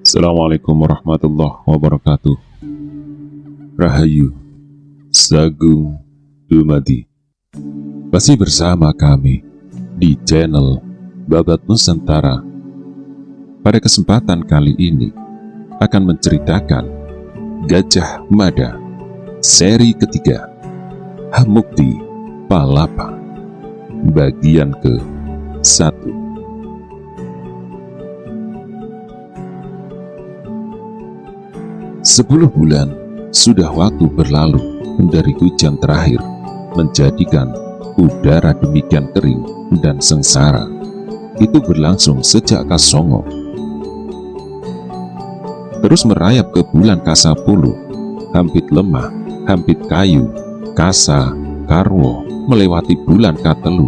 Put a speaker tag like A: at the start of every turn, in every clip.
A: Assalamualaikum warahmatullahi wabarakatuh. Rahayu, Sagung Dumadi. Masih bersama kami di channel Babat Nusantara. Pada kesempatan kali ini akan menceritakan Gajah Mada seri ketiga, Hamukti Palapa, bagian ke-1. 10 bulan sudah waktu berlalu dari hujan terakhir, menjadikan udara demikian kering dan sengsara. Itu berlangsung sejak Kasongo terus merayap ke bulan Kasapulu, Hampit Lemah, Hampit Kayu, Kasa, Karwo, melewati bulan Katelu.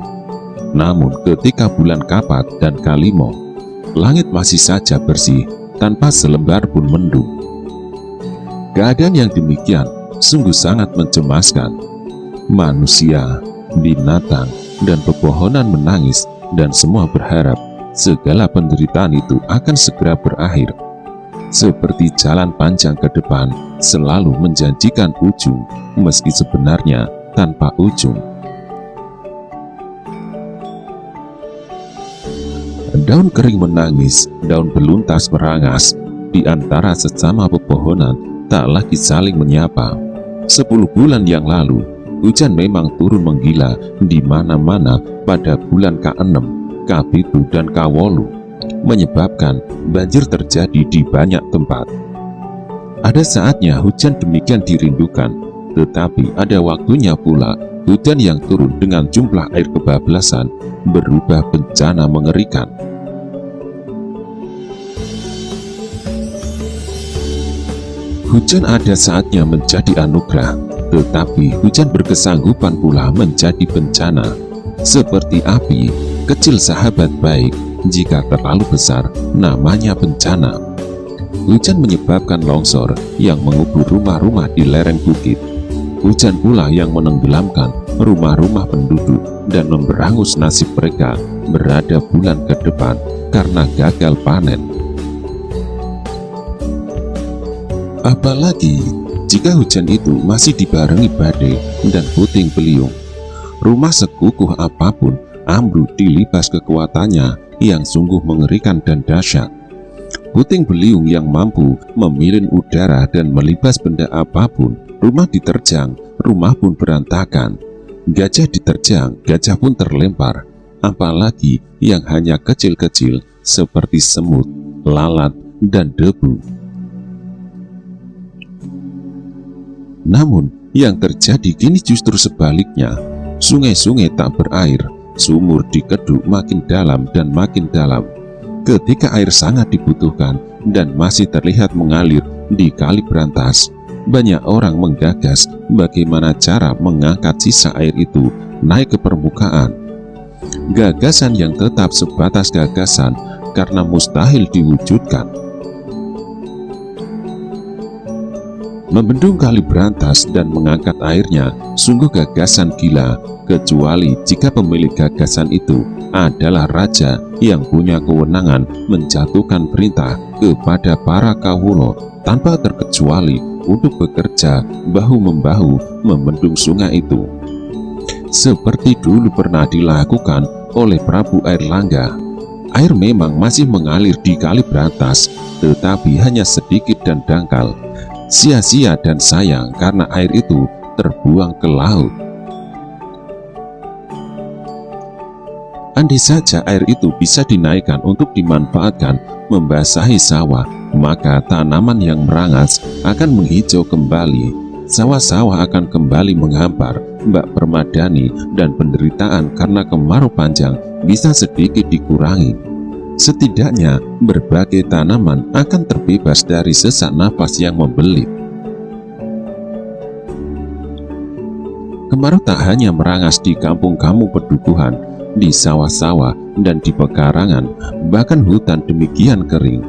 A: Namun ketika bulan Kapat dan Kalimo, langit masih saja bersih tanpa selembar pun mendung. Keadaan yang demikian sungguh sangat mencemaskan. Manusia, binatang, dan pepohonan menangis dan semua berharap segala penderitaan itu akan segera berakhir. Seperti jalan panjang ke depan selalu menjanjikan ujung, meski sebenarnya tanpa ujung. Daun kering menangis, daun beluntas merangas. Di antara sesama pepohonan tak lagi saling menyapa. 10 bulan yang lalu, hujan memang turun menggila di mana-mana pada bulan K6, K7, dan K8, menyebabkan banjir terjadi di banyak tempat. Ada saatnya hujan demikian dirindukan, tetapi ada waktunya pula hujan yang turun dengan jumlah air kebablasan berubah bencana mengerikan. Hujan ada saatnya menjadi anugerah, tetapi hujan berkesanggupan pula menjadi bencana. Seperti api, kecil sahabat baik, jika terlalu besar, namanya bencana. Hujan menyebabkan longsor yang mengubur rumah-rumah di lereng bukit. Hujan pula yang menenggelamkan rumah-rumah penduduk dan memberangus nasib mereka berada bulan ke depan karena gagal panen. Apalagi jika hujan itu masih dibarengi badai dan puting beliung. Rumah sekukuh apapun ambruk dilibas kekuatannya yang sungguh mengerikan dan dahsyat. Puting beliung yang mampu memilin udara dan melibas benda apapun. Rumah diterjang, rumah pun berantakan. Gajah diterjang, gajah pun terlempar. Apalagi yang hanya kecil-kecil seperti semut, lalat, dan debu. Namun, yang terjadi kini justru sebaliknya. Sungai-sungai tak berair, sumur dikeduk makin dalam dan makin dalam. Ketika air sangat dibutuhkan dan masih terlihat mengalir di Kali Brantas, banyak orang menggagas bagaimana cara mengangkat sisa air itu naik ke permukaan. Gagasan yang tetap sebatas gagasan karena mustahil diwujudkan. Membendung Kali Brantas dan mengangkat airnya sungguh gagasan gila, kecuali jika pemilik gagasan itu adalah raja yang punya kewenangan menjatuhkan perintah kepada para kawulo tanpa terkecuali untuk bekerja bahu-membahu membendung sungai itu. Seperti dulu pernah dilakukan oleh Prabu Airlangga. Air memang masih mengalir di Kali Brantas, tetapi hanya sedikit dan dangkal. Sia-sia dan sayang karena air itu terbuang ke laut. Andai saja air itu bisa dinaikkan untuk dimanfaatkan membasahi sawah, maka tanaman yang merangas akan menghijau kembali. Sawah-sawah akan kembali menghampar, Mbak Permadani, dan penderitaan karena kemarau panjang bisa sedikit dikurangi. Setidaknya berbagai tanaman akan terbebas dari sesak nafas yang membelit. Kemarau tak hanya merangas di kampung-kampung pedukuhan, di sawah-sawah, dan di pekarangan, bahkan hutan demikian kering.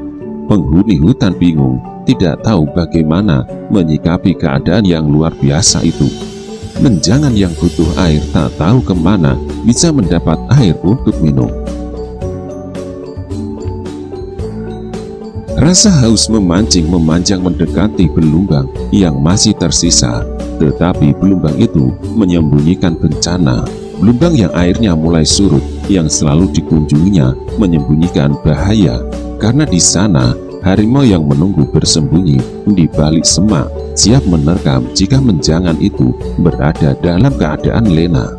A: Penghuni hutan bingung, tidak tahu bagaimana menyikapi keadaan yang luar biasa itu. Menjangan yang butuh air tak tahu kemana bisa mendapat air untuk minum. Rasa haus memanjang mendekati belumbang yang masih tersisa, tetapi belumbang itu menyembunyikan bencana. Belumbang yang airnya mulai surut yang selalu dikunjunginya menyembunyikan bahaya, karena di sana harimau yang menunggu bersembunyi di balik semak, siap menerkam jika menjangan itu berada dalam keadaan lena.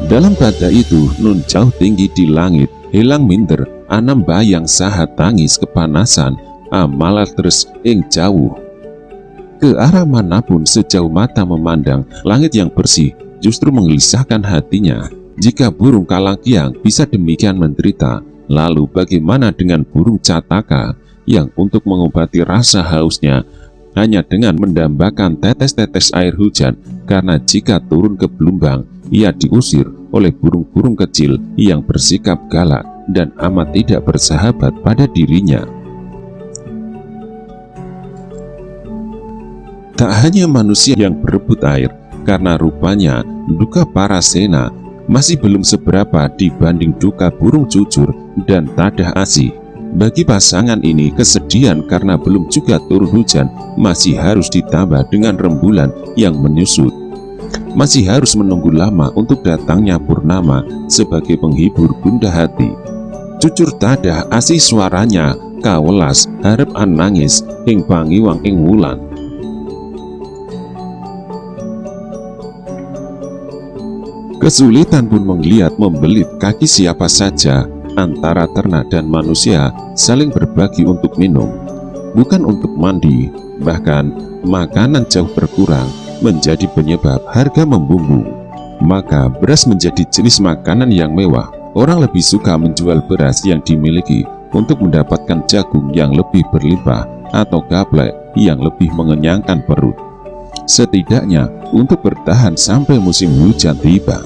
A: Dalam pada itu, nun jauh tinggi di langit, hilang minder, anam bayang sahat tangis kepanasan, amalar terus ing jauh. Ke arah manapun sejauh mata memandang, langit yang bersih justru menggelisahkan hatinya. Jika burung kalangkiang bisa demikian menderita, lalu bagaimana dengan burung cataka yang untuk mengobati rasa hausnya hanya dengan mendambakan tetes-tetes air hujan, karena jika turun ke belumbang, ia diusir oleh burung-burung kecil yang bersikap galak dan amat tidak bersahabat pada dirinya. Tak hanya manusia yang berebut air, karena rupanya duka para sena masih belum seberapa dibanding duka burung jujur dan tadah asih. Bagi pasangan ini, kesedihan karena belum juga turun hujan masih harus ditambah dengan rembulan yang menyusut. Masih harus menunggu lama untuk datangnya purnama sebagai penghibur bunda hati. Jujur tadah asih suaranya kawelas harap an nangis ing pangiwang ing wulan. Kesulitan pun menggeliat membelit kaki siapa saja antara ternak dan manusia saling berbagi untuk minum, bukan untuk mandi. Bahkan makanan jauh berkurang menjadi penyebab harga membumbung. Maka beras menjadi jenis makanan yang mewah. Orang lebih suka menjual beras yang dimiliki untuk mendapatkan jagung yang lebih berlimpah atau gaplek yang lebih mengenyangkan perut, setidaknya untuk bertahan sampai musim hujan tiba.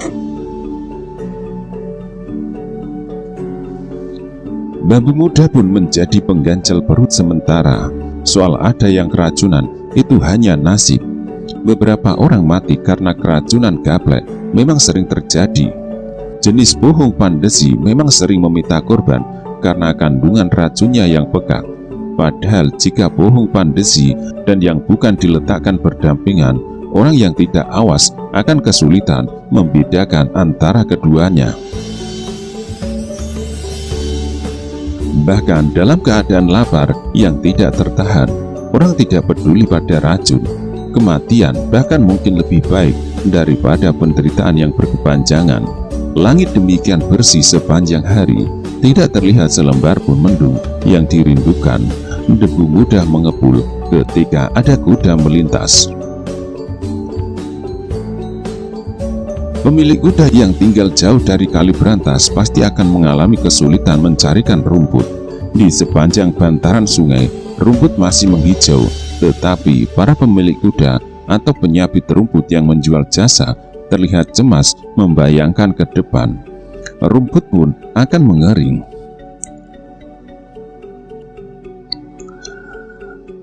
A: Bambu muda pun menjadi pengganjal perut sementara. Soal ada yang keracunan, itu hanya nasib. Beberapa orang mati karena keracunan gaplek memang sering terjadi. Jenis bohong pandesi memang sering meminta korban karena kandungan racunnya yang pekat. Padahal jika bohong pandesi dan yang bukan diletakkan berdampingan, orang yang tidak awas akan kesulitan membedakan antara keduanya. Bahkan dalam keadaan lapar yang tidak tertahan, orang tidak peduli pada racun. Kematian bahkan mungkin lebih baik daripada penderitaan yang berkepanjangan. Langit demikian bersih sepanjang hari, tidak terlihat selembar pun mendung yang dirindukan. Debu mudah mengepul ketika ada kuda melintas. Pemilik kuda yang tinggal jauh dari kali berantas pasti akan mengalami kesulitan mencarikan rumput. Di sepanjang bantaran sungai, rumput masih menghijau, tetapi para pemilik kuda atau penyabit rumput yang menjual jasa terlihat cemas membayangkan ke depan. Rumput pun akan mengering.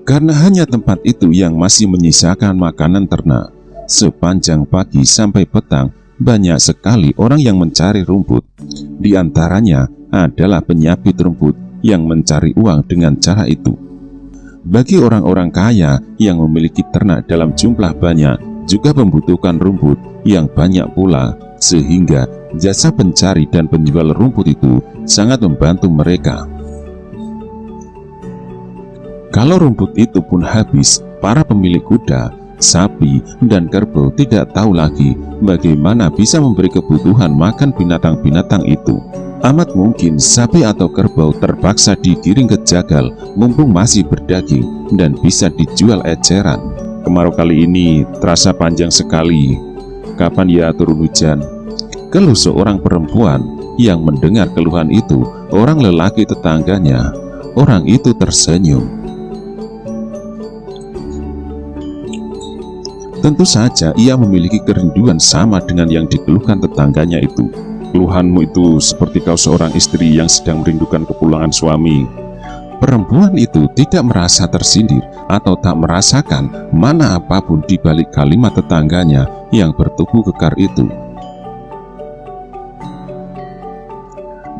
A: Karena hanya tempat itu yang masih menyisakan makanan ternak. Sepanjang pagi sampai petang, banyak sekali orang yang mencari rumput. Di antaranya adalah penyabit rumput yang mencari uang dengan cara itu. Bagi orang-orang kaya yang memiliki ternak dalam jumlah banyak, juga membutuhkan rumput yang banyak pula, sehingga jasa pencari dan penjual rumput itu sangat membantu mereka. Kalau rumput itu pun habis, para pemilik kuda, sapi, dan kerbau tidak tahu lagi bagaimana bisa memberi kebutuhan makan binatang-binatang itu. Amat mungkin sapi atau kerbau terpaksa digiring ke jagal mumpung masih berdaging dan bisa dijual eceran. Kemarau kali ini terasa panjang sekali. Kapan ya turun hujan? Keluh seorang perempuan yang mendengar keluhan itu orang lelaki tetangganya. Orang itu tersenyum. Tentu saja ia memiliki kerinduan sama dengan yang dikeluhkan tetangganya itu. Keluhanmu itu seperti kau seorang istri yang sedang merindukan kepulangan suami. Perempuan itu tidak merasa tersindir atau tak merasakan mana apapun di balik kalimat tetangganya yang bertubuh kekar itu.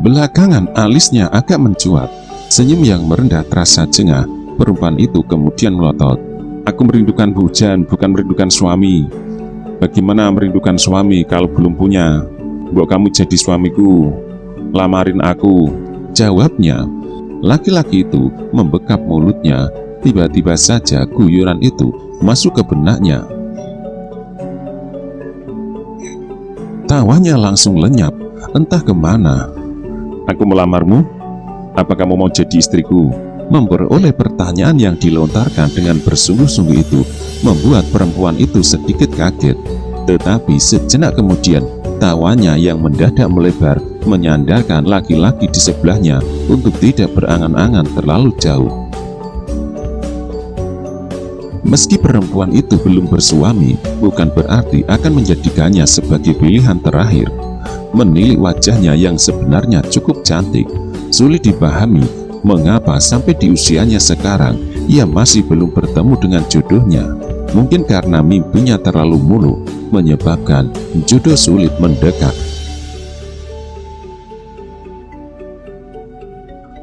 A: Belakangan alisnya agak mencuat, senyum yang merendah terasa jengah. Perempuan itu kemudian melotot, "Aku merindukan hujan, bukan merindukan suami." "Bagaimana merindukan suami kalau belum punya? Mbok kamu jadi suamiku, lamarin aku," jawabnya. Laki-laki itu membekap mulutnya. Tiba-tiba saja guyuran itu masuk ke benaknya. Tawanya langsung lenyap, entah kemana. "Aku melamarmu? Apa kamu mau jadi istriku?" Memperoleh pertanyaan yang dilontarkan dengan bersungguh-sungguh itu membuat perempuan itu sedikit kaget. Tetapi sejenak kemudian tawanya yang mendadak melebar menyandarkan laki-laki di sebelahnya untuk tidak berangan-angan terlalu jauh. Meski perempuan itu belum bersuami, bukan berarti akan menjadikannya sebagai pilihan terakhir. Menilik wajahnya yang sebenarnya cukup cantik, sulit dipahami mengapa sampai di usianya sekarang ia masih belum bertemu dengan jodohnya. Mungkin karena mimpinya terlalu muluk menyebabkan jodoh sulit mendekat.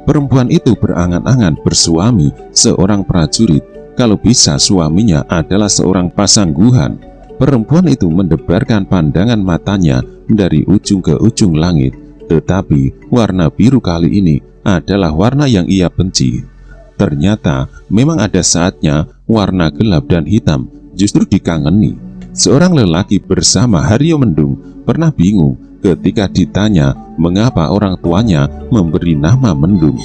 A: Perempuan itu berangan-angan bersuami seorang prajurit. Kalau bisa suaminya adalah seorang pasangguhan. Perempuan itu mendebarkan pandangan matanya dari ujung ke ujung langit. Tetapi warna biru kali ini adalah warna yang ia benci. Ternyata memang ada saatnya warna gelap dan hitam justru dikangeni. Seorang lelaki bernama Haryo Mendung pernah bingung ketika ditanya mengapa orang tuanya memberi nama Mendung.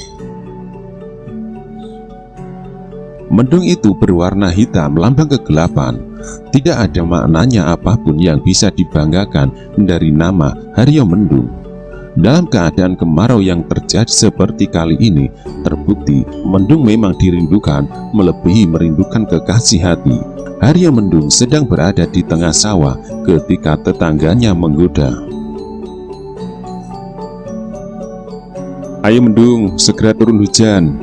A: Mendung itu berwarna hitam, lambang kegelapan. Tidak ada maknanya apapun yang bisa dibanggakan dari nama Haryo Mendung. Dalam keadaan kemarau yang terjadi seperti kali ini, terbukti Mendung memang dirindukan melebihi merindukan kekasih hati. Haryo Mendung sedang berada di tengah sawah ketika tetangganya menggoda. "Ayo Mendung, segera turun hujan."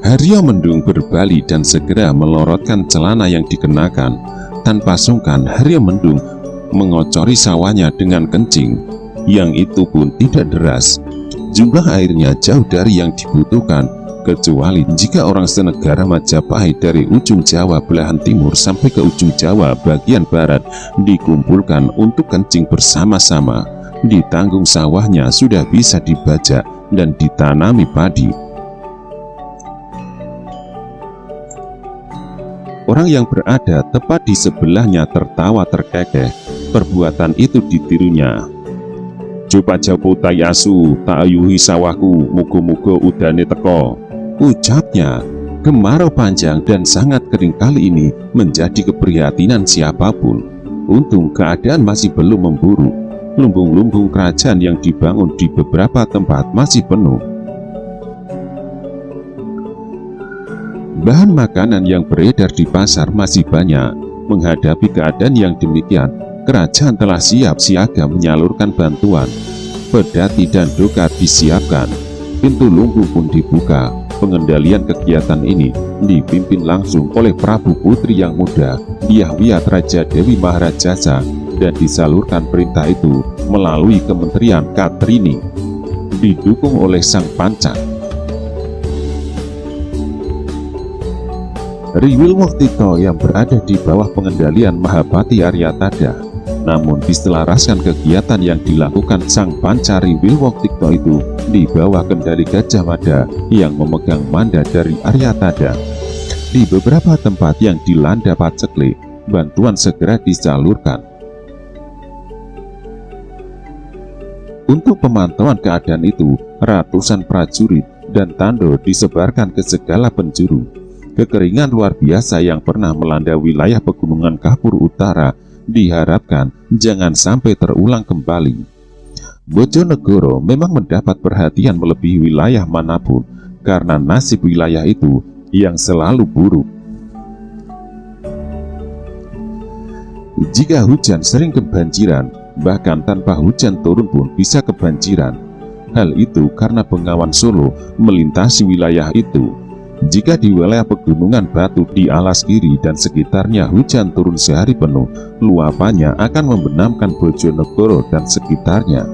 A: Haryo Mendung berbalik dan segera melorotkan celana yang dikenakan. Tanpa sungkan, Haryo Mendung mengocori sawahnya dengan kencing. Yang itu pun tidak deras. Jumlah airnya jauh dari yang dibutuhkan, kecuali jika orang senegara Majapahit dari ujung Jawa belahan timur sampai ke ujung Jawa bagian barat dikumpulkan untuk kencing bersama-sama. Di tanggung sawahnya sudah bisa dibajak dan ditanami padi. Orang yang berada tepat di sebelahnya tertawa terkekeh. Perbuatan itu ditirunya. "Coba japo tai asu, tak ayuhi sawahku, mugo-mugo udane teko," ucapnya. Kemarau panjang dan sangat kering kali ini menjadi keprihatinan siapapun. Untung keadaan masih belum memburuk. Lumbung-lumbung kerajaan yang dibangun di beberapa tempat masih penuh. Bahan makanan yang beredar di pasar masih banyak. Menghadapi keadaan yang demikian, kerajaan telah siap siaga menyalurkan bantuan. Pedati dan dokar disiapkan. Pintu lumbung pun dibuka. Pengendalian kegiatan ini dipimpin langsung oleh Prabu Putri yang muda, Dyahwiyat Raja Dewi Maharajasa, dan disalurkan perintah itu melalui Kementerian Katrini, didukung oleh Sang Panca. Riwilwoktito yang berada di bawah pengendalian Mahapati Aryatada. Namun diselaraskan kegiatan yang dilakukan Sang Panca Riwilwoktito itu di bawah kendali Gajah Mada yang memegang mandat dari Aryatada. Di beberapa tempat yang dilanda paceklik, bantuan segera disalurkan. Untuk pemantauan keadaan itu, ratusan prajurit dan tando disebarkan ke segala penjuru. Kekeringan luar biasa yang pernah melanda wilayah pegunungan Kapur Utara diharapkan jangan sampai terulang kembali. Bojonegoro memang mendapat perhatian melebihi wilayah manapun karena nasib wilayah itu yang selalu buruk. Jika hujan sering kebanjiran, bahkan tanpa hujan turun pun bisa kebanjiran. Hal itu karena Bengawan Solo melintasi wilayah itu. Jika di wilayah pegunungan Batu di alas kiri dan sekitarnya hujan turun sehari penuh, luapannya akan membenamkan Bojonegoro dan sekitarnya.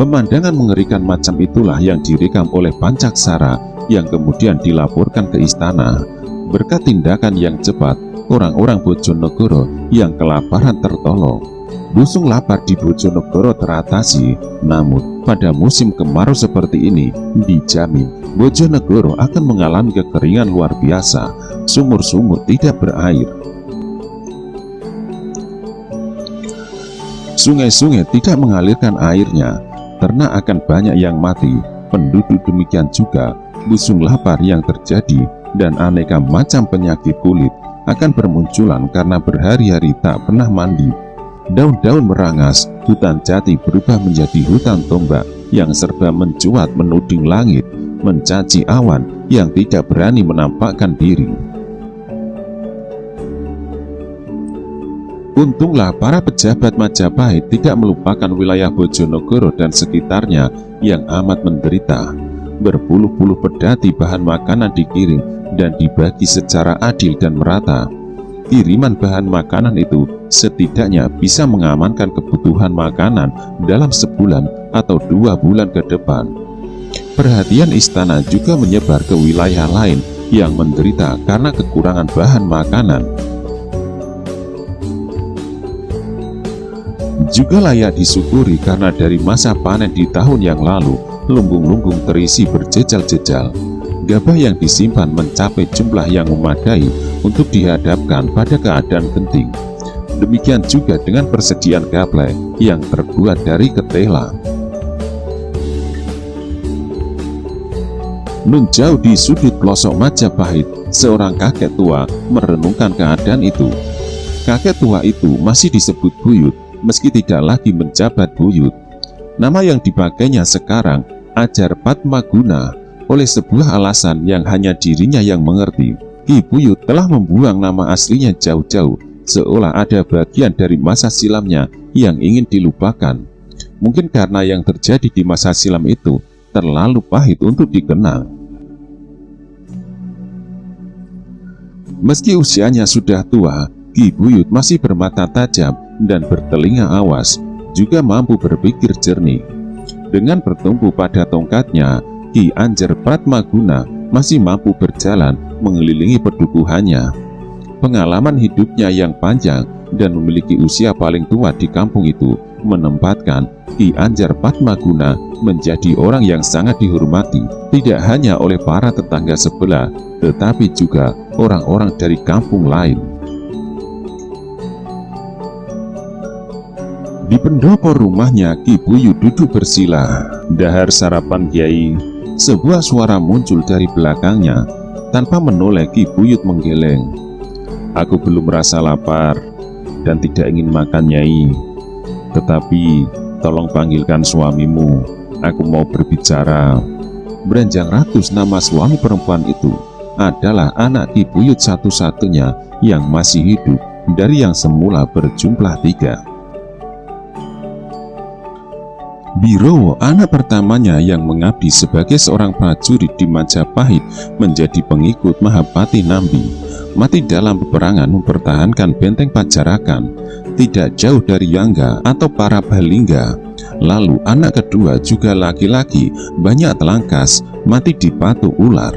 A: Pemandangan mengerikan macam itulah yang direkam oleh Pancaksara yang kemudian dilaporkan ke istana. Berkat tindakan yang cepat, orang-orang Bojonegoro yang kelaparan tertolong. Busung lapar di Bojonegoro teratasi, namun pada musim kemarau seperti ini dijamin Bojonegoro akan mengalami kekeringan luar biasa, sumur-sumur tidak berair. Sungai-sungai tidak mengalirkan airnya, ternak akan banyak yang mati, penduduk demikian juga, busung lapar yang terjadi, dan aneka macam penyakit kulit akan bermunculan karena berhari-hari tak pernah mandi. Daun-daun merangas, hutan jati berubah menjadi hutan tombak yang serba mencuat menuding langit, mencaci awan yang tidak berani menampakkan diri. Untunglah para pejabat Majapahit tidak melupakan wilayah Bojonegoro dan sekitarnya yang amat menderita. Berpuluh-puluh pedati bahan makanan dikirim dan dibagi secara adil dan merata. Kiriman bahan makanan itu setidaknya bisa mengamankan kebutuhan makanan dalam sebulan atau 2 bulan ke depan. Perhatian istana juga menyebar ke wilayah lain yang menderita karena kekurangan bahan makanan. Juga layak disyukuri karena dari masa panen di tahun yang lalu, lumbung-lumbung terisi berjejal-jejal. Gabah yang disimpan mencapai jumlah yang memadai untuk dihadapkan pada keadaan genting. Demikian juga dengan persediaan gaplek yang terbuat dari ketela. Nun jauh di sudut pelosok Majapahit, seorang kakek tua merenungkan keadaan itu. Kakek tua itu masih disebut buyut, meski tidak lagi menjabat buyut. Nama yang dipakainya sekarang Ajar Padmaguna oleh sebuah alasan yang hanya dirinya yang mengerti. Ki Buyut telah membuang nama aslinya jauh-jauh, seolah ada bagian dari masa silamnya yang ingin dilupakan. Mungkin karena yang terjadi di masa silam itu terlalu pahit untuk dikenang. Meski usianya sudah tua, Ki Buyut masih bermata tajam dan bertelinga awas, juga mampu berpikir jernih. Dengan bertumpu pada tongkatnya, Ki Anjar Padmaguna masih mampu berjalan mengelilingi pedukuhannya. Pengalaman hidupnya yang panjang dan memiliki usia paling tua di kampung itu menempatkan Ki Anjar Padmaguna menjadi orang yang sangat dihormati, tidak hanya oleh para tetangga sebelah, tetapi juga orang-orang dari kampung lain. Di pendopo rumahnya, Ki Buyut duduk bersila. Dahar sarapan Kiai. Sebuah suara muncul dari belakangnya. Tanpa menoleh, Ki Buyut menggeleng. Aku belum merasa lapar dan tidak ingin makan, Nyai. Tetapi tolong panggilkan suamimu. Aku mau berbicara. Beranjang Ratus, nama suami perempuan itu, adalah anak Ki Buyut satu-satunya yang masih hidup dari yang semula berjumlah 3. Birowo, anak pertamanya yang mengabdi sebagai seorang prajurit di Majapahit, menjadi pengikut Mahapati Nambi, mati dalam peperangan mempertahankan benteng Pajarakan, tidak jauh dari Yangga atau para Balingga. Lalu anak kedua juga laki-laki, Banyak Telangkas, mati di Patu Ular.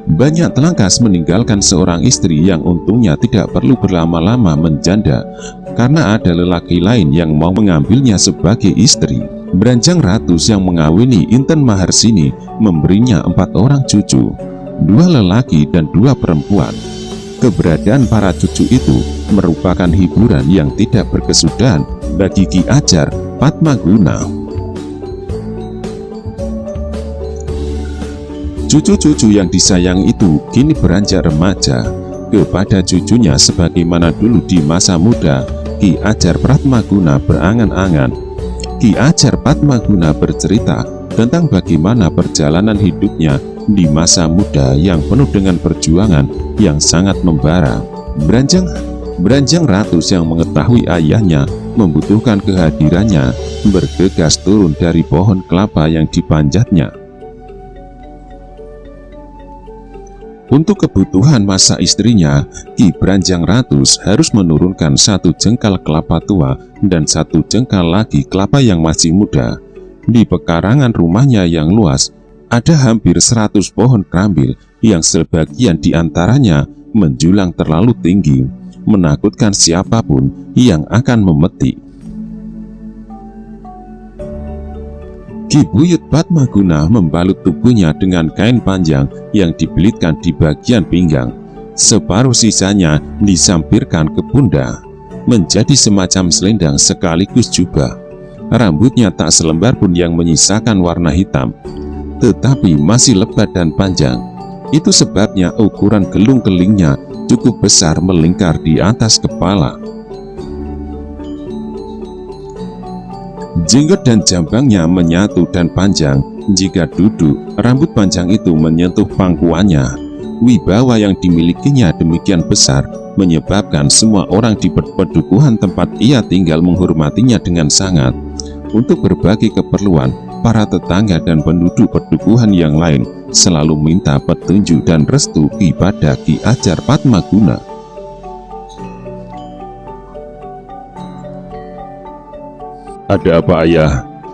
A: Banyak Telangkas meninggalkan seorang istri yang untungnya tidak perlu berlama-lama menjanda, karena ada lelaki lain yang mau mengambilnya sebagai istri. Beranjang Ratus yang mengawini Inten Maharsini memberinya 4 orang cucu, 2 lelaki dan 2 perempuan. Keberadaan para cucu itu merupakan hiburan yang tidak berkesudahan bagi Ki Ajar Padmaguna. Cucu-cucu yang disayangi itu kini beranjak remaja. Kepada cucunya sebagaimana dulu di masa muda, Ki Ajar Padmaguna berangan-angan. Ki Ajar Padmaguna bercerita tentang bagaimana perjalanan hidupnya di masa muda yang penuh dengan perjuangan yang sangat membara. Beranjang Ratus yang mengetahui ayahnya membutuhkan kehadirannya, bergegas turun dari pohon kelapa yang dipanjatnya. Untuk kebutuhan masa istrinya, Ki Branjang Ratus harus menurunkan 1 jengkal kelapa tua dan 1 jengkal lagi kelapa yang masih muda. Di pekarangan rumahnya yang luas, ada hampir 100 pohon kerambil yang sebagian diantaranya menjulang terlalu tinggi, menakutkan siapapun yang akan memetik. Ki Buyut Padmaguna membalut tubuhnya dengan kain panjang yang dibelitkan di bagian pinggang. Separuh sisanya disampirkan ke pundak, menjadi semacam selendang sekaligus jubah. Rambutnya tak selembar pun yang menyisakan warna hitam, tetapi masih lebat dan panjang. Itu sebabnya ukuran gelung kelingnya cukup besar melingkar di atas kepala. Jenggot dan jambangnya menyatu dan panjang. Jika duduk, rambut panjang itu menyentuh pangkuannya. Wibawa yang dimilikinya demikian besar, menyebabkan semua orang di pedukuhan tempat ia tinggal menghormatinya dengan sangat. Untuk berbagai keperluan, para tetangga dan penduduk pedukuhan yang lain selalu minta petunjuk dan restu kepada Ki Ajar Padmaguna. "Ada apa, ayah?"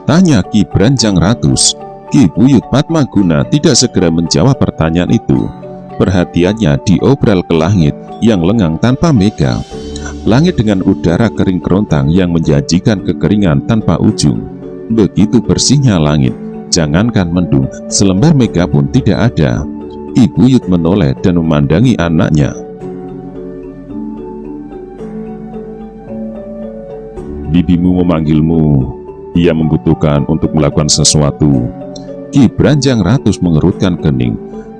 A: tanya Ki Branjang Ratus. Ki Buyut Padmaguna tidak segera menjawab pertanyaan itu. Perhatiannya diobral ke langit yang lengang tanpa mega. Langit dengan udara kering kerontang yang menjanjikan kekeringan tanpa ujung. Begitu bersihnya langit, jangankan mendung, selembar mega pun tidak ada. Ki Buyut menoleh dan memandangi anaknya. "Bibimu memanggilmu. Ia membutuhkan untuk melakukan sesuatu." Ki Branjang Ratus mengerutkan kening.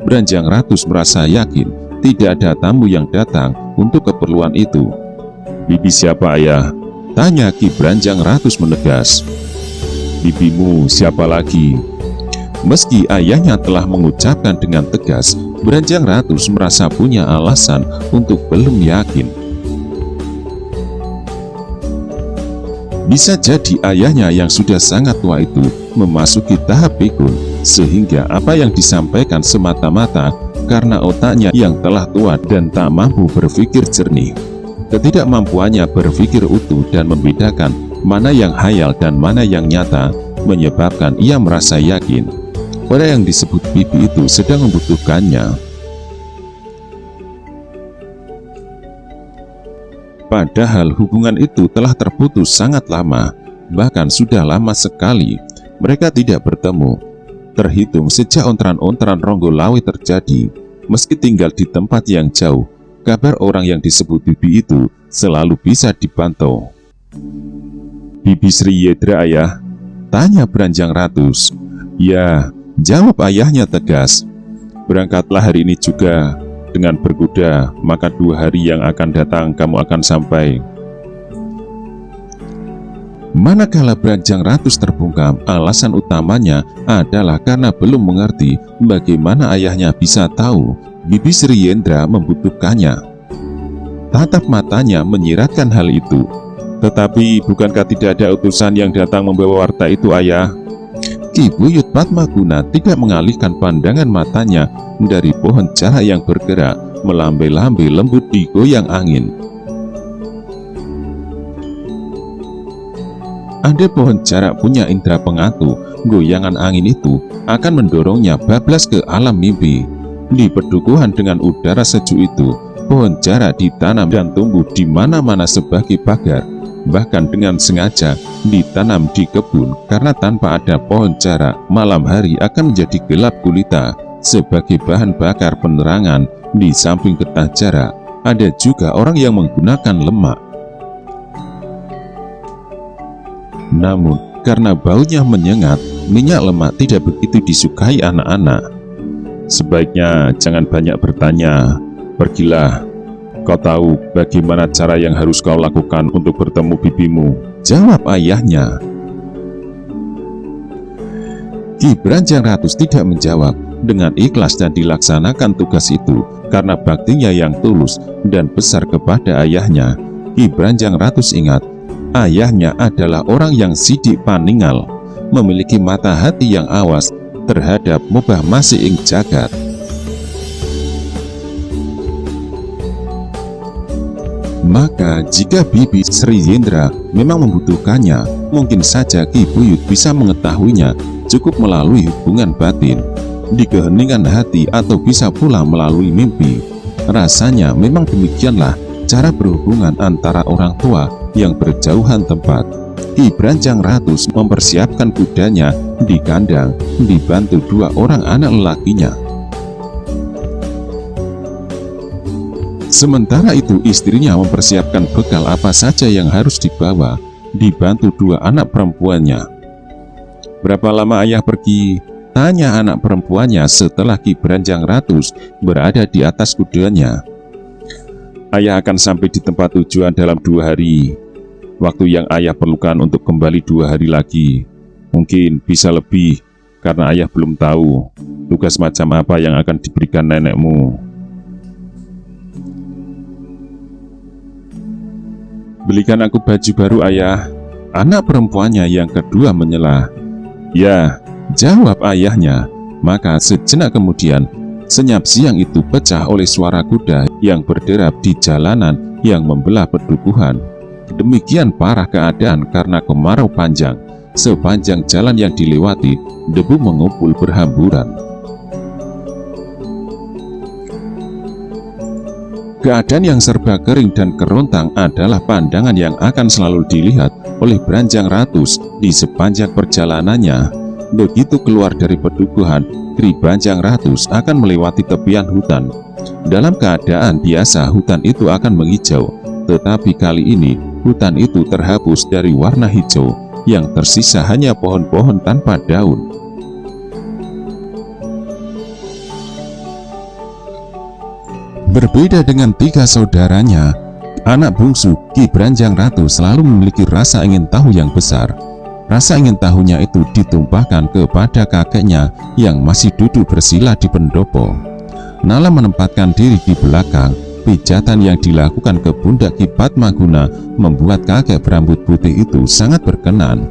A: Branjang Ratus merasa yakin tidak ada tamu yang datang untuk keperluan itu. "Bibi siapa, ayah?" tanya Ki Branjang Ratus menegas. "Bibimu siapa lagi?" Meski ayahnya telah mengucapkan dengan tegas, Branjang Ratus merasa punya alasan untuk belum yakin. Bisa jadi ayahnya yang sudah sangat tua itu memasuki tahap pikun, sehingga apa yang disampaikan semata-mata karena otaknya yang telah tua dan tak mampu berpikir jernih. Ketidakmampuannya berpikir utuh dan membedakan mana yang hayal dan mana yang nyata menyebabkan ia merasa yakin orang yang disebut bibi itu sedang membutuhkannya. Padahal hubungan itu telah terputus sangat lama, bahkan sudah lama sekali mereka tidak bertemu. Terhitung sejak ontran-ontran Ronggolawe terjadi, meski tinggal di tempat yang jauh, kabar orang yang disebut bibi itu selalu bisa dipantau. "Bibi Sri Yedra, ayah?" tanya Branjang Ratus. "Ya," jawab ayahnya tegas. "Berangkatlah hari ini juga. Dengan berkuda, maka 2 hari yang akan datang kamu akan sampai." Manakala Branjang Ratus terbungkam, alasan utamanya adalah karena belum mengerti bagaimana ayahnya bisa tahu Bibi Sri Yendra membutuhkannya. Tatap matanya menyiratkan hal itu. "Tetapi bukankah tidak ada utusan yang datang membawa warta itu, ayah?" Ki Buyut Padmaguna tidak mengalihkan pandangan matanya dari pohon jara yang bergerak melambai-lambai lembut digoyang angin. Ada pohon jara punya indera pengatu, goyangan angin itu akan mendorongnya bablas ke alam mimpi. Di pedukuhan dengan udara sejuk itu, pohon jara ditanam dan tumbuh di mana-mana sebagai pagar. Bahkan dengan sengaja ditanam di kebun, karena tanpa ada pohon jara, malam hari akan menjadi gelap gulita. Sebagai bahan bakar penerangan, di samping getah jara, ada juga orang yang menggunakan lemak. Namun, karena baunya menyengat, minyak lemak tidak begitu disukai anak-anak. "Sebaiknya jangan banyak bertanya. Pergilah. Kau tahu bagaimana cara yang harus kau lakukan untuk bertemu bibimu," jawab ayahnya. Ki Branjang Ratus tidak menjawab, dengan ikhlas dan dilaksanakan tugas itu karena baktinya yang tulus dan besar kepada ayahnya. Ki Branjang Ratus ingat, ayahnya adalah orang yang sidik paningal, memiliki mata hati yang awas terhadap mubah masih ing jagat. Maka jika Bibi Sri Yendra memang membutuhkannya, mungkin saja Ki Buyut bisa mengetahuinya cukup melalui hubungan batin, di keheningan hati, atau bisa pula melalui mimpi. Rasanya memang demikianlah cara berhubungan antara orang tua yang berjauhan tempat. Ki Branjang Ratus mempersiapkan kudanya di kandang, dibantu 2 orang anak lelakinya. Sementara itu istrinya mempersiapkan bekal apa saja yang harus dibawa, dibantu 2 anak perempuannya. "Berapa lama ayah pergi?" tanya anak perempuannya setelah Ki Branjang Ratus berada di atas kudanya. "Ayah akan sampai di tempat tujuan dalam 2 hari. Waktu yang ayah perlukan untuk kembali 2 hari lagi. Mungkin bisa lebih, karena ayah belum tahu tugas macam apa yang akan diberikan nenekmu." "Belikan aku baju baru ayah," anak perempuannya yang kedua menyela. "Ya," jawab ayahnya. Maka sejenak kemudian, senyap siang itu pecah oleh suara kuda yang berderap di jalanan yang membelah perdukuhan. Demikian parah keadaan karena kemarau panjang. Sepanjang jalan yang dilewati, debu mengumpul berhamburan. Keadaan yang serba kering dan kerontang adalah pandangan yang akan selalu dilihat oleh Branjang Ratus di sepanjang perjalanannya. Begitu keluar dari pedukuhan, Ki Branjang Ratus akan melewati tepian hutan. Dalam keadaan biasa hutan itu akan menghijau, tetapi kali ini hutan itu terhapus dari warna hijau, yang tersisa hanya pohon-pohon tanpa daun. Berbeda dengan 3 saudaranya, anak bungsu Ki Branjang Ratus selalu memiliki rasa ingin tahu yang besar. Rasa ingin tahunya itu ditumpahkan kepada kakeknya yang masih duduk bersila di pendopo. Nala menempatkan diri di belakang. Pijatan yang dilakukan ke pundak Ki Padmaguna membuat kakek berambut putih itu sangat berkenan.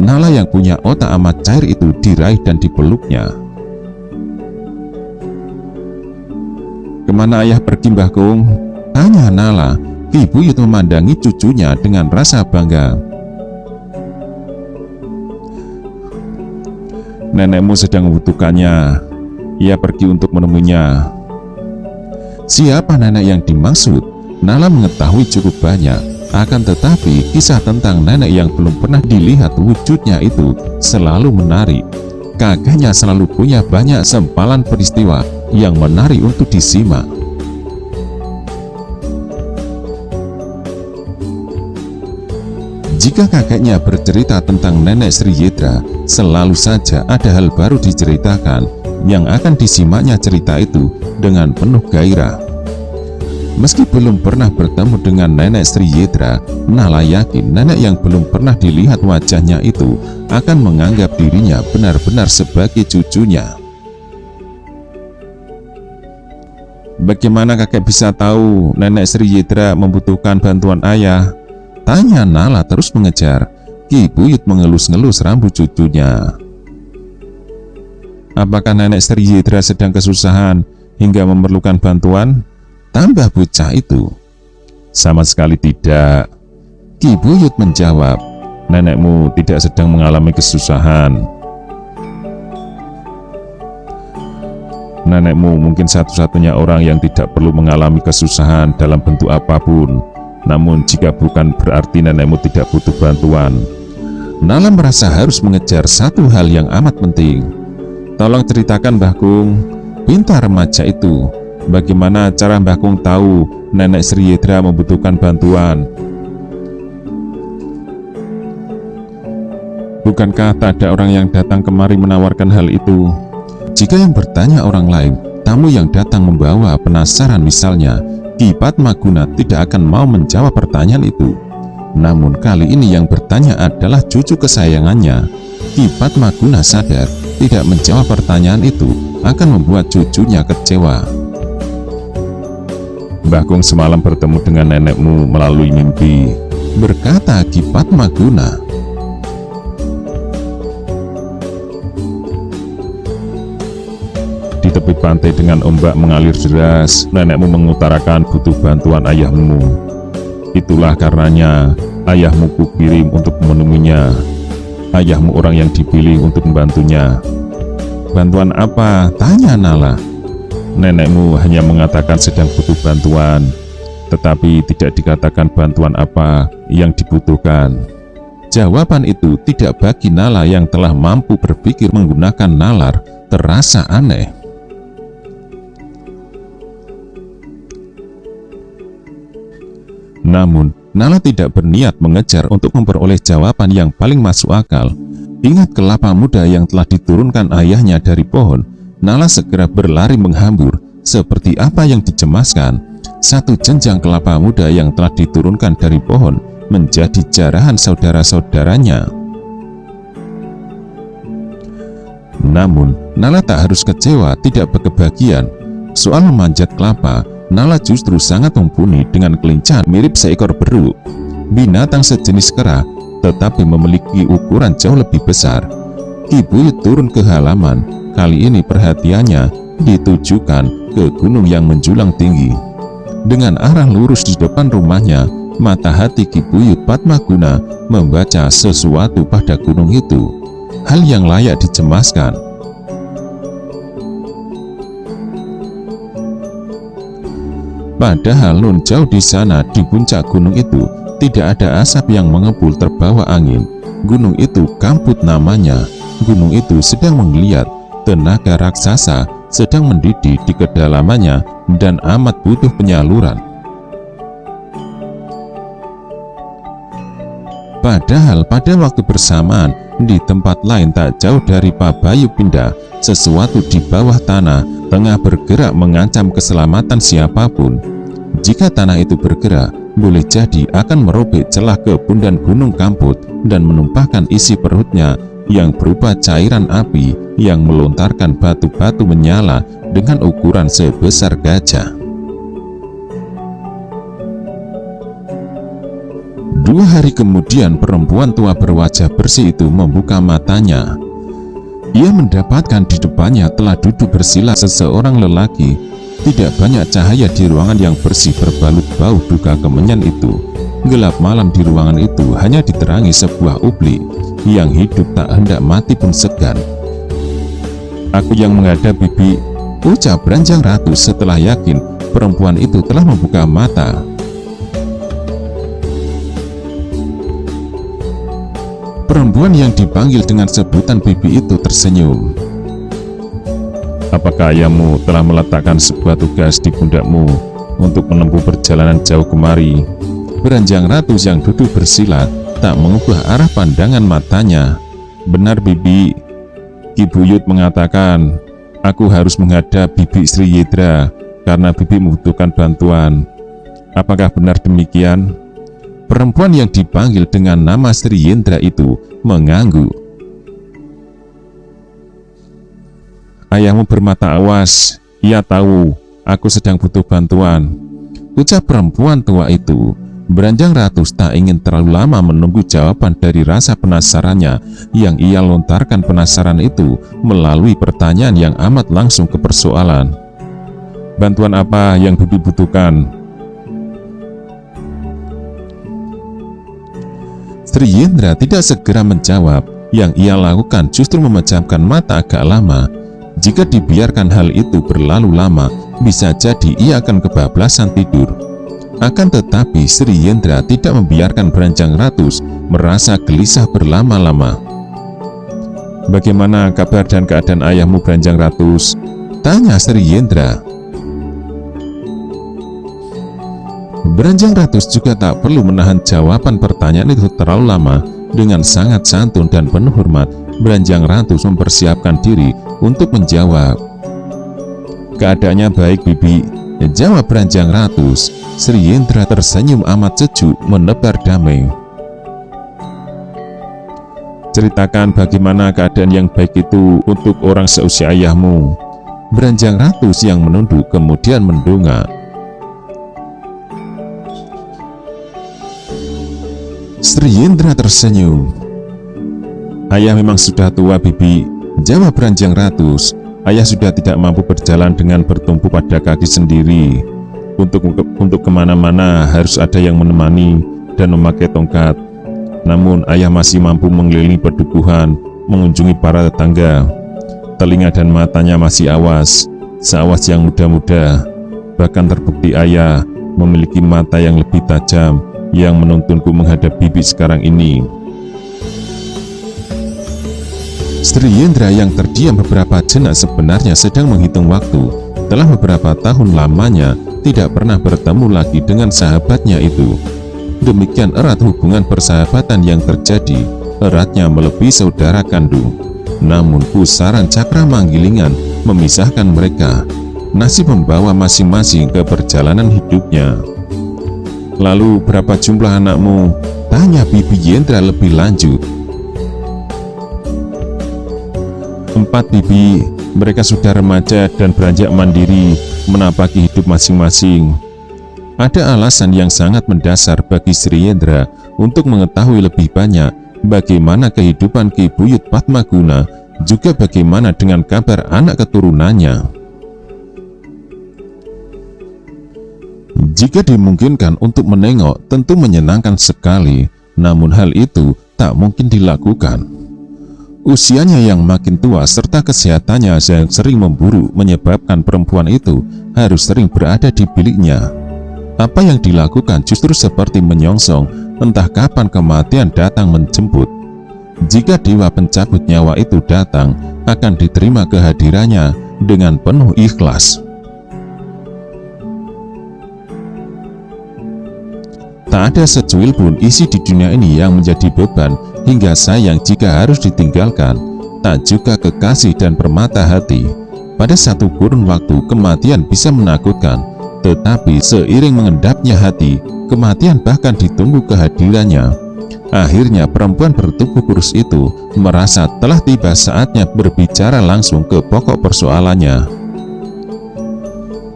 A: Nala yang punya otak amat cair itu diraih dan dipeluknya. "Kemana ayah pergi, Mbah Kung?" tanya Nala. Ki Buyut memandangi cucunya dengan rasa bangga. "Nenekmu sedang membutuhkannya. Ia pergi untuk menemuinya." Siapa nenek yang dimaksud? Nala mengetahui cukup banyak. Akan tetapi kisah tentang nenek yang belum pernah dilihat wujudnya itu selalu menarik. Kakeknya selalu punya banyak sempalan peristiwa yang menarik untuk disimak. Jika kakeknya bercerita tentang nenek Sri Yendra, selalu saja ada hal baru diceritakan yang akan disimaknya cerita itu dengan penuh gairah. Meski belum pernah bertemu dengan nenek Sri Yendra, Nala yakin nenek yang belum pernah dilihat wajahnya itu akan menganggap dirinya benar-benar sebagai cucunya. "Bagaimana kakek bisa tahu nenek Sri Yendra membutuhkan bantuan ayah?" tanya Nala terus mengejar. Ki Buyut mengelus-ngelus rambut cucunya. "Apakah nenek Sri Yendra sedang kesusahan hingga memerlukan bantuan?" tambah bocah itu. "Sama sekali tidak," Ki Buyut menjawab. "Nenekmu tidak sedang mengalami kesusahan. Nenekmu mungkin satu-satunya orang yang tidak perlu mengalami kesusahan dalam bentuk apapun. Namun jika bukan berarti nenekmu tidak butuh bantuan." Nala merasa harus mengejar satu hal yang amat penting. "Tolong ceritakan, Mbah Kung," pinta remaja itu. "Bagaimana cara Mbah Kung tahu nenek Sri Yendra membutuhkan bantuan? Bukankah tak ada orang yang datang kemari menawarkan hal itu?" Jika yang bertanya orang lain, tamu yang datang membawa penasaran misalnya, Ki Padmaguna tidak akan mau menjawab pertanyaan itu. Namun kali ini yang bertanya adalah cucu kesayangannya. Ki Padmaguna sadar tidak menjawab pertanyaan itu akan membuat cucunya kecewa. "Mbah Kung semalam bertemu dengan nenekmu melalui mimpi," berkata Ki Padmaguna. "Di tepi pantai dengan ombak mengalir deras, nenekmu mengutarakan butuh bantuan ayahmu. Itulah karenanya ayahmu kukirim untuk menemuinya. Ayahmu orang yang dipilih untuk membantunya. Bantuan apa? Tanya Nala. Nenekmu hanya mengatakan sedang butuh bantuan, tetapi tidak dikatakan bantuan apa yang dibutuhkan. Jawaban itu tidak bagi Nala yang telah mampu berpikir menggunakan nalar terasa aneh. Namun, Nala tidak berniat mengejar untuk memperoleh jawaban yang paling masuk akal. Ingat kelapa muda yang telah diturunkan ayahnya dari pohon, Nala segera berlari menghambur. Seperti apa yang dicemaskan, satu jenjang kelapa muda yang telah diturunkan dari pohon menjadi jarahan saudara-saudaranya. Namun, Nala tak harus kecewa, tidak berkebahagiaan. Soal memanjat kelapa, Nala justru sangat mumpuni dengan kelincahan mirip seekor beruk, binatang sejenis kera, tetapi memiliki ukuran jauh lebih besar. Ki Buyut turun ke halaman. Kali ini perhatiannya ditujukan ke gunung yang menjulang tinggi. Dengan arah lurus di depan rumahnya, mata hati Ki Buyut Padmaguna membaca sesuatu pada gunung itu, hal yang layak dicemaskan. Padahal nun jauh di sana di puncak gunung itu tidak ada asap yang mengepul terbawa angin. Gunung itu Kamput namanya. Gunung itu sedang menggeliat, tenaga raksasa sedang mendidih di kedalamannya dan amat butuh penyaluran. Padahal pada waktu bersamaan di tempat lain tak jauh dari Pabayu Pindah, sesuatu di bawah tanah tengah bergerak mengancam keselamatan siapapun. Jika tanah itu bergerak, boleh jadi akan merobek celah ke pundan Gunung Kamput dan menumpahkan isi perutnya yang berupa cairan api yang melontarkan batu-batu menyala dengan ukuran sebesar gajah. 2 hari kemudian perempuan tua berwajah bersih itu membuka matanya. Ia mendapatkan di depannya telah duduk bersila seseorang lelaki. Tidak banyak cahaya di ruangan yang bersih berbalut bau duka kemenyan itu. Gelap malam di ruangan itu hanya diterangi sebuah ublik yang hidup tak hendak mati pun segan. "Aku yang menghadap Bibi," ucap Branjang Ratu setelah yakin perempuan itu telah membuka mata. Perempuan yang dipanggil dengan sebutan Bibi itu tersenyum. "Apakah ayahmu telah meletakkan sebuah tugas di pundakmu untuk menempuh perjalanan jauh kemari?" Branjang Ratu yang duduk bersila tak mengubah arah pandangan matanya. "Benar Bibi," Ki Buyut mengatakan, "aku harus menghadap Bibi Sri Yedra karena Bibi membutuhkan bantuan." "Apakah benar demikian?" Perempuan yang dipanggil dengan nama Sri Yendra itu mengangguk. "Ayahmu bermata awas, ia tahu aku sedang butuh bantuan," ucap perempuan tua itu. Branjang Ratu tak ingin terlalu lama menunggu jawaban dari rasa penasarannya yang ia lontarkan penasaran itu melalui pertanyaan yang amat langsung ke persoalan. "Bantuan apa yang Bibi butuhkan?" Sri Yendra tidak segera menjawab. Yang ia lakukan justru memejamkan mata agak lama. Jika dibiarkan hal itu berlalu lama, bisa jadi ia akan kebablasan tidur. Akan tetapi Sri Yendra tidak membiarkan Branjang Ratu merasa gelisah berlama-lama. "Bagaimana kabar dan keadaan ayahmu Branjang Ratu?" tanya Sri Yendra. Branjang Ratu juga tak perlu menahan jawaban pertanyaan itu terlalu lama. Dengan sangat santun dan penuh hormat, Branjang Ratu mempersiapkan diri untuk menjawab. "Keadaannya baik Bibi," jawab Branjang Ratu. Sri Yendra tersenyum amat sejuk menebar damai. "Ceritakan bagaimana keadaan yang baik itu untuk orang seusia ayahmu." Branjang Ratu yang menunduk kemudian mendongak. Sri Yendra tersenyum. "Ayah memang sudah tua Bibi," jawab Branjang Ratu. "Ayah sudah tidak mampu berjalan dengan bertumpu pada kaki sendiri.
B: Untuk kemana-mana harus ada yang menemani dan memakai tongkat. Namun ayah masih mampu mengelilingi perdukuhan, mengunjungi para tetangga. Telinga dan matanya masih awas, seawas yang muda-muda. Bahkan terbukti ayah memiliki mata yang lebih tajam yang menuntunku menghadap bibi sekarang ini. Sri Yendra yang terdiam beberapa jenak sebenarnya sedang menghitung waktu. Telah beberapa tahun lamanya tidak pernah bertemu lagi dengan sahabatnya itu. Demikian erat hubungan persahabatan yang terjadi, eratnya melebihi saudara kandung. Namun pusaran cakra manggilingan memisahkan mereka. Nasib membawa masing-masing ke perjalanan hidupnya. Lalu berapa jumlah anakmu? Tanya Bibi Yendra lebih lanjut. 4 Bibi. Mereka sudah remaja dan beranjak mandiri, menapaki hidup masing-masing. Ada alasan yang sangat mendasar bagi Sri Yendra untuk mengetahui lebih banyak bagaimana kehidupan Ki Buyut Padmaguna, juga bagaimana dengan kabar anak keturunannya. Jika dimungkinkan untuk menengok, tentu menyenangkan sekali, namun hal itu tak mungkin dilakukan. Usianya yang makin tua serta kesehatannya yang sering memburuk menyebabkan perempuan itu harus sering berada di biliknya. Apa yang dilakukan justru seperti menyongsong entah kapan kematian datang menjemput. Jika dewa pencabut nyawa itu datang, akan diterima kehadirannya dengan penuh ikhlas. Tak ada secuil pun isi di dunia ini yang menjadi beban hingga sayang jika harus ditinggalkan, tak juga kekasih dan permata hati. Pada satu kurun waktu kematian bisa menakutkan, tetapi seiring mengendapnya hati, kematian bahkan ditunggu kehadirannya. Akhirnya perempuan bertubuh kurus itu merasa telah tiba saatnya berbicara langsung ke pokok persoalannya.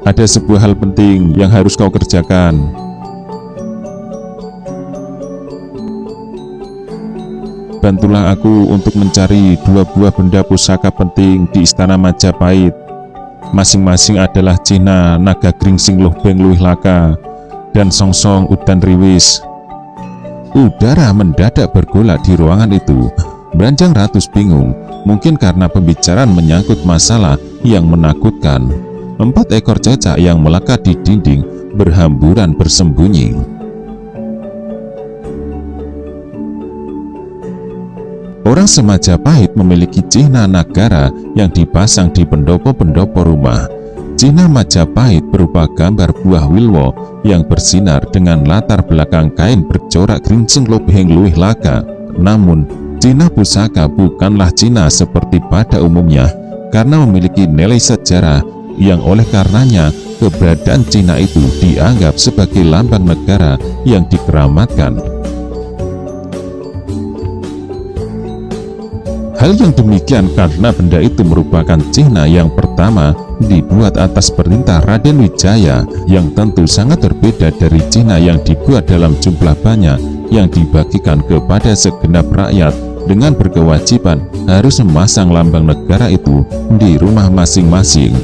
B: Ada sebuah hal penting yang harus kau kerjakan. Bantulah aku untuk mencari 2 buah benda pusaka penting di istana Majapahit. Masing-masing adalah Cina Naga Gringsing Lobeng Luwih Laka dan Songsong Udan Riwis. Udara mendadak bergolak di ruangan itu. Branjang Ratus bingung, mungkin karena pembicaraan menyangkut masalah yang menakutkan. 4 ekor cecak yang melekat di dinding berhamburan bersembunyi. Orang semajapahit memiliki cihna nagara yang dipasang di pendopo-pendopo rumah. Cihna Majapahit berupa gambar buah wilwo yang bersinar dengan latar belakang kain bercorak gringsing lobeng luwih laka. Namun, cihna pusaka bukanlah cihna seperti pada umumnya karena memiliki nilai sejarah yang oleh karenanya keberadaan cihna itu dianggap sebagai lambang negara yang dikeramatkan. Hal yang demikian karena benda itu merupakan cihna yang pertama dibuat atas perintah Raden Wijaya, yang tentu sangat berbeda dari cihna yang dibuat dalam jumlah banyak yang dibagikan kepada segenap rakyat dengan berkewajiban harus memasang lambang negara itu di rumah masing-masing.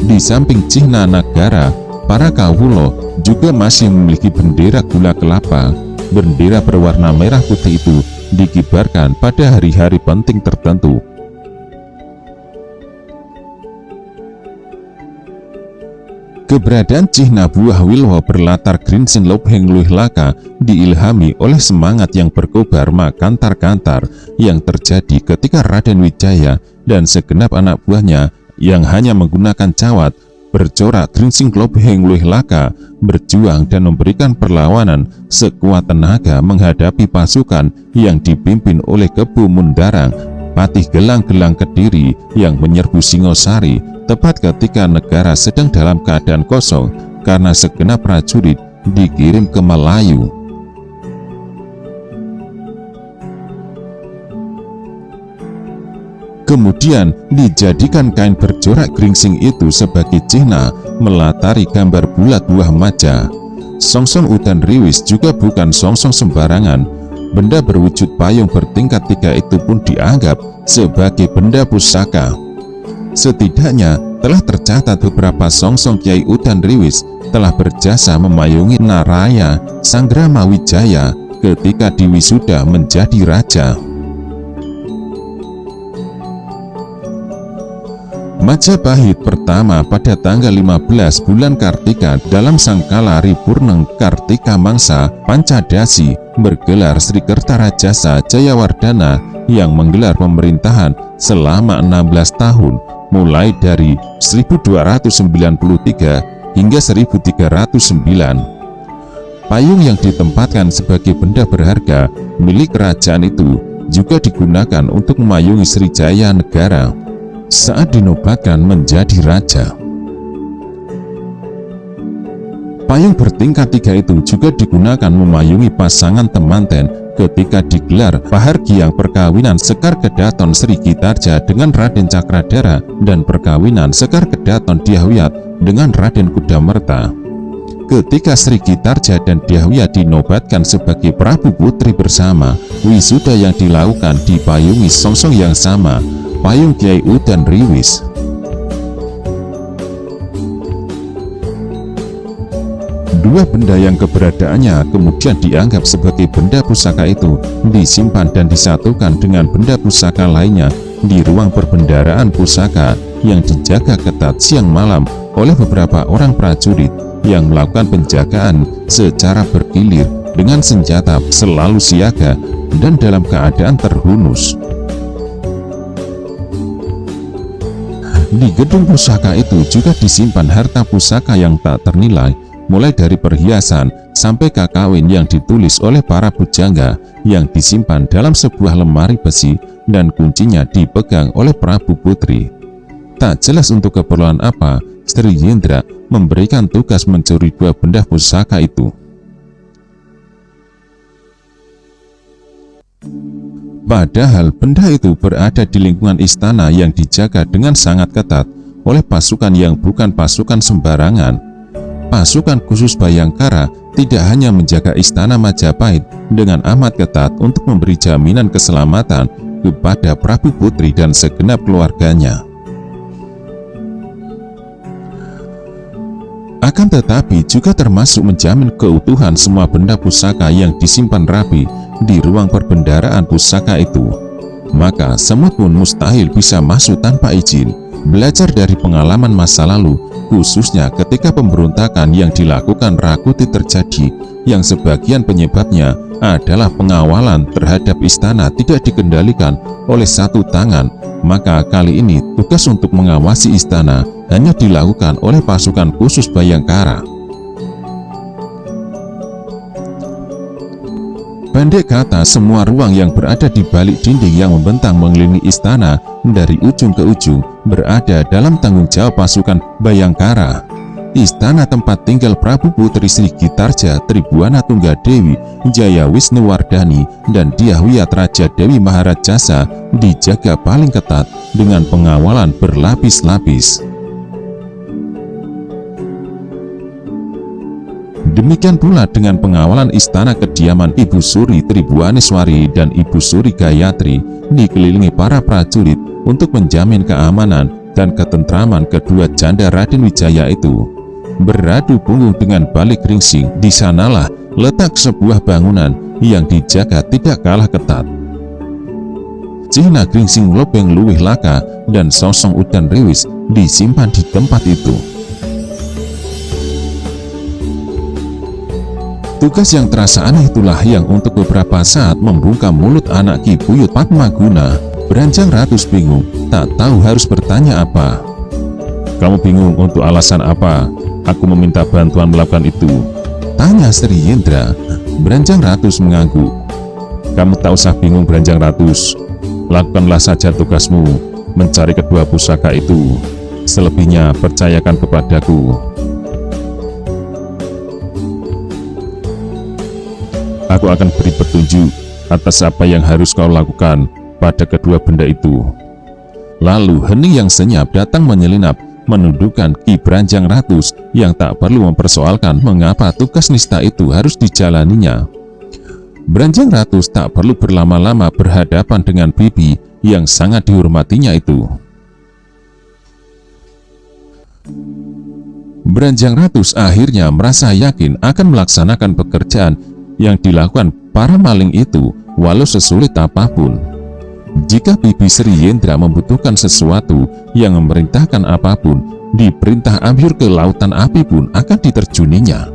B: Di samping cihna negara, para kawulo juga masih memiliki bendera gula kelapa. Bendera berwarna merah putih itu dikibarkan pada hari-hari penting tertentu. Keberadaan cihna buah wilwo berlatar gringsing lobeng luwih laka diilhami oleh semangat yang berkobar makantar-kantar yang terjadi ketika Raden Wijaya dan segenap anak buahnya yang hanya menggunakan cawat bercorak gringsing lobeng luwih laka berjuang dan memberikan perlawanan sekuat tenaga menghadapi pasukan yang dipimpin oleh Kebu Mundarang, Patih Gelang-Gelang Kediri yang menyerbu Singosari tepat ketika negara sedang dalam keadaan kosong karena segenap prajurit dikirim ke Melayu. Kemudian dijadikan kain bercorak gringsing itu sebagai cihna melatari gambar bulat buah maja. Songsong Udan Riwis juga bukan songsong sembarangan. Benda berwujud payung bertingkat 3 itu pun dianggap sebagai benda pusaka. Setidaknya telah tercatat beberapa songsong Kyai Udan Riwis telah berjasa memayungi Naraya Sanggrama Wijaya ketika diwisuda menjadi raja. Majapahit pertama pada tanggal 15 bulan Kartika dalam Sangkala Ripurneng Kartika Mangsa Pancadasi bergelar Sri Kertarajasa Jayawardana yang menggelar pemerintahan selama 16 tahun mulai dari 1293 hingga 1309. Payung yang ditempatkan sebagai benda berharga milik kerajaan itu juga digunakan untuk memayungi Srijaya Negara saat dinobatkan menjadi raja. Payung bertingkat 3 itu juga digunakan memayungi pasangan temanten ketika digelar pahargiyang perkawinan Sekar Kedaton Sri Gitarja dengan Raden Cakradara dan perkawinan Sekar Kedaton Dyahwiyat dengan Raden Kudamerta. Ketika Sri Gitarja dan Dyahwiyat dinobatkan sebagai Prabu Putri bersama, wisuda yang dilakukan dipayungi songsong yang sama, payung Kyai Udan Riwis. Dua benda yang keberadaannya kemudian dianggap sebagai benda pusaka itu disimpan dan disatukan dengan benda pusaka lainnya di ruang perbendaharaan pusaka yang dijaga ketat siang malam oleh beberapa orang prajurit yang melakukan penjagaan secara bergilir dengan senjata selalu siaga dan dalam keadaan terhunus. Di gedung pusaka itu juga disimpan harta pusaka yang tak ternilai, mulai dari perhiasan sampai kakawin yang ditulis oleh para pujangga yang disimpan dalam sebuah lemari besi dan kuncinya dipegang oleh Prabu Putri. Tak jelas untuk keperluan apa Sri Yendra memberikan tugas mencuri dua benda pusaka itu. Padahal benda itu berada di lingkungan istana yang dijaga dengan sangat ketat oleh pasukan yang bukan pasukan sembarangan. Pasukan khusus Bayangkara tidak hanya menjaga istana Majapahit dengan amat ketat untuk memberi jaminan keselamatan kepada Prabu Putri dan segenap keluarganya. Akan tetapi juga termasuk menjamin keutuhan semua benda pusaka yang disimpan rapi di ruang perbendaharaan pusaka itu. Maka semut pun mustahil bisa masuk tanpa izin. Belajar dari pengalaman masa lalu, khususnya ketika pemberontakan yang dilakukan Rakuti terjadi, yang sebagian penyebabnya adalah pengawalan terhadap istana tidak dikendalikan oleh satu tangan, maka kali ini tugas untuk mengawasi istana hanya dilakukan oleh pasukan khusus Bayangkara. Pendek kata, semua ruang yang berada di balik dinding yang membentang mengelilingi istana dari ujung ke ujung berada dalam tanggung jawab pasukan Bayangkara. Istana tempat tinggal Prabu Putri Sri Gitarja Tribuana Tunggadewi Jaya Wisnuwardani dan Dyahwiyat Raja Dewi Maharajasa dijaga paling ketat dengan pengawalan berlapis-lapis. Demikian pula dengan pengawalan istana kediaman Ibu Suri Tribuaneswari dan Ibu Suri Gayatri dikelilingi para prajurit untuk menjamin keamanan dan ketentraman kedua janda Raden Wijaya itu. Beradu punggung dengan balik ringsing, di sanalah letak sebuah bangunan yang dijaga tidak kalah ketat. Cihna Gringsing Lobeng Luwih Laka dan Sosong Udan Riwis disimpan di tempat itu. Tugas yang terasa aneh itulah yang untuk beberapa saat membungkam mulut anak Ki Buyut Padmaguna. Beranjang Ratus bingung, tak tahu harus bertanya apa. "Kamu bingung untuk alasan apa? Aku meminta bantuan melakukan itu," tanya Sri Yendra. Beranjang Ratus mengangguk. "Kamu tak usah bingung, Beranjang Ratus. Lakukanlah saja tugasmu, mencari kedua pusaka itu. Selebihnya percayakan kepadaku. Aku akan beri petunjuk atas apa yang harus kau lakukan pada kedua benda itu." Lalu hening yang senyap datang menyelinap menundukkan Ki Beranjang Ratus yang tak perlu mempersoalkan mengapa tugas nista itu harus dijalaninya. Beranjang Ratus tak perlu berlama-lama berhadapan dengan bibi yang sangat dihormatinya itu. Beranjang Ratus akhirnya merasa yakin akan melaksanakan pekerjaan yang dilakukan para maling itu walau sesulit apapun. Jika Bibi Sri Yendra membutuhkan sesuatu yang memerintahkan apapun, diperintah ambyur ke lautan api pun akan diterjuninya.